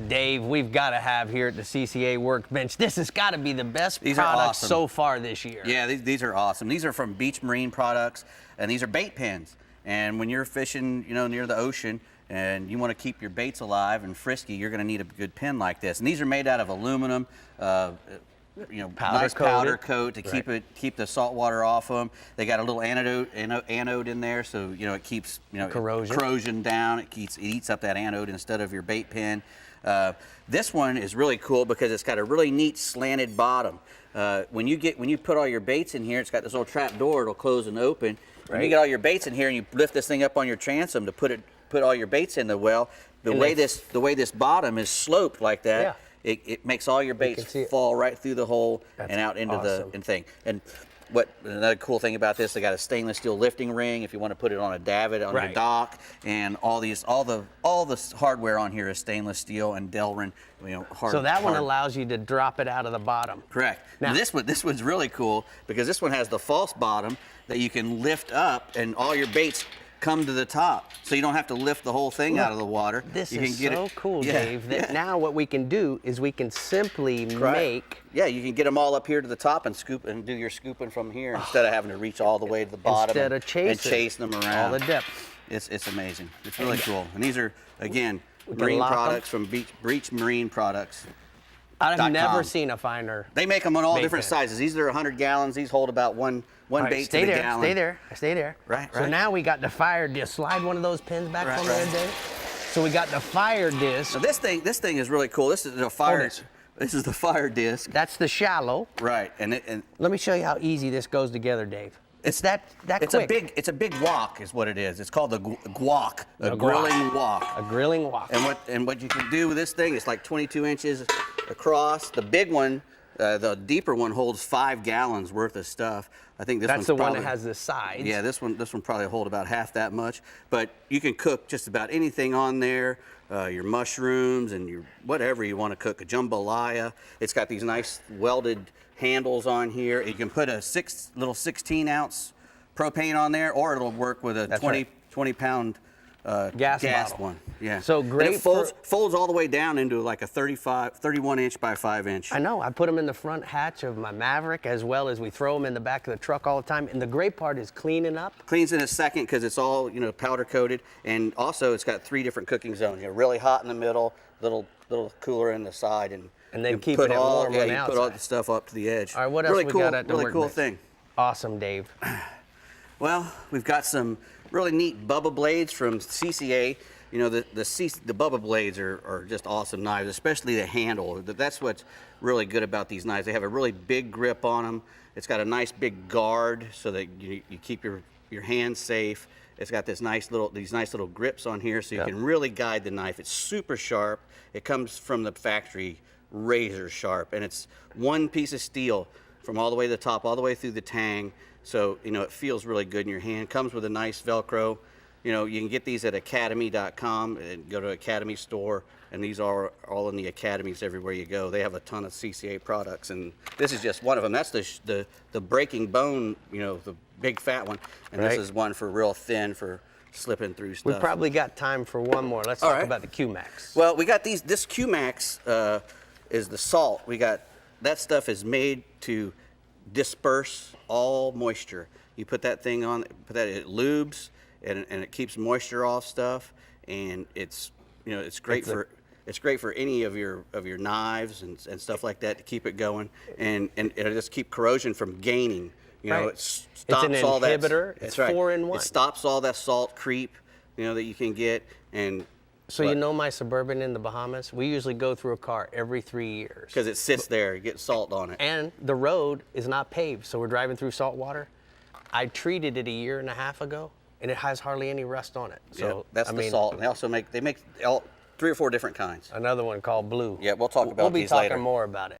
Dave, we've got to have here at the CCA Workbench. This has got to be the best These are product awesome. so far this year. Yeah, these are awesome. These are from Beach Marine Products, and these are bait pens. And when you're fishing, near the ocean, and you want to keep your baits alive and frisky, you're going to need a good pen like this. And these are made out of aluminum, nice powder coat to keep the salt water off them. They got a little anode in there, so it keeps corrosion down. It eats up that anode instead of your bait pen. This one is really cool because it's got a really neat slanted bottom. When you put all your baits in here, it's got this little trap door. It'll close and open. When you get all your baits in here and you lift this thing up on your transom to put all your baits in the well, the way this bottom is sloped like that, it makes all your baits fall right through the hole and out into the thing. And another cool thing about this, they got a stainless steel lifting ring if you want to put it on a davit on your dock, and all the hardware on here is stainless steel and Delrin, hard. So that one allows you to drop it out of the bottom. Correct. Now this one's really cool because this one has the false bottom that you can lift up, and all your baits come to the top, so you don't have to lift the whole thing out of the water. This is so cool, Dave, that now what we can do is we can simply make... Yeah, you can get them all up here to the top and scoop and do your scooping from here instead of having to reach all the way to the bottom and chasing them around. All the depth. It's amazing. It's really cool. And these are, again, marine products from Beach Marine Products. I've never seen a finer. They make them on all different sizes. These are 100 gallons. These hold about one bait to the gallon. Stay there. Right. So now we got the fire disc. Slide one of those pins back from there, Dave. So we got the fire disc. So this thing is really cool. This is the fire. This is the fire disc. That's the shallow. Right. And let me show you how easy this goes together, Dave. It's that quick. It's a big wok, is what it is. It's called the guac, a grilling wok. A grilling wok. And what you can do with this thing, it's like 22 inches across. The big one, the deeper one, holds 5 gallons worth of stuff. I think this one's the one that has the sides. Yeah, this one probably hold about half that much. But you can cook just about anything on there. Your mushrooms and your whatever you want to cook, a jambalaya. It's got these nice welded handles on here. You can put a little 16-ounce propane on there, or it'll work with a 20-pound gas one. Yeah. So great. And it folds all the way down into like a 31 inch by 5 inch. I know. I put them in the front hatch of my Maverick, as well as we throw them in the back of the truck all the time. And the great part is cleaning up. Cleans in a second because it's all powder coated, and also it's got 3 different cooking zones. Really hot in the middle, little cooler in the side, and then keep it warm on the outside. You put all the stuff up to the edge. All right, what else we got at the Really cool thing. Awesome, Dave. Well, we've got some really neat Bubba blades from CCA. The Bubba blades are just awesome knives, especially the handle. That's what's really good about these knives. They have a really big grip on them. It's got a nice big guard so that you keep your hands safe. It's got these nice little grips on here so you can really guide the knife. It's super sharp. It comes from the factory, razor sharp, and it's one piece of steel from all the way to the top, all the way through the tang. So, it feels really good in your hand. Comes with a nice Velcro. You can get these at academy.com and go to Academy store, and these are all in the academies everywhere you go. They have a ton of CCA products, and this is just one of them. That's the breaking bone, the big fat one, and this is one for real thin for slipping through stuff. We probably got time for one more. Let's talk about the Q-Max. Well, we got these. This Q-Max is the salt. That stuff is made to disperse all moisture. You put that thing on, it lubes, and it keeps moisture off stuff, and it's great for any of your knives and stuff like that to keep it going, and it'll just keep corrosion from gaining. It stops it's an all that. inhibitor. It's 4-in-1. It stops all that salt creep, that you can get. And so my Suburban in the Bahamas, we usually go through a car every 3 years. Because it sits there, you get salt on it. And the road is not paved, so we're driving through salt water. I treated it a year and a half ago, and it has hardly any rust on it. So that's the salt. And they make 3 or 4 different kinds. Another one called Blue. Yeah, we'll talk about these later. We'll be talking more about it.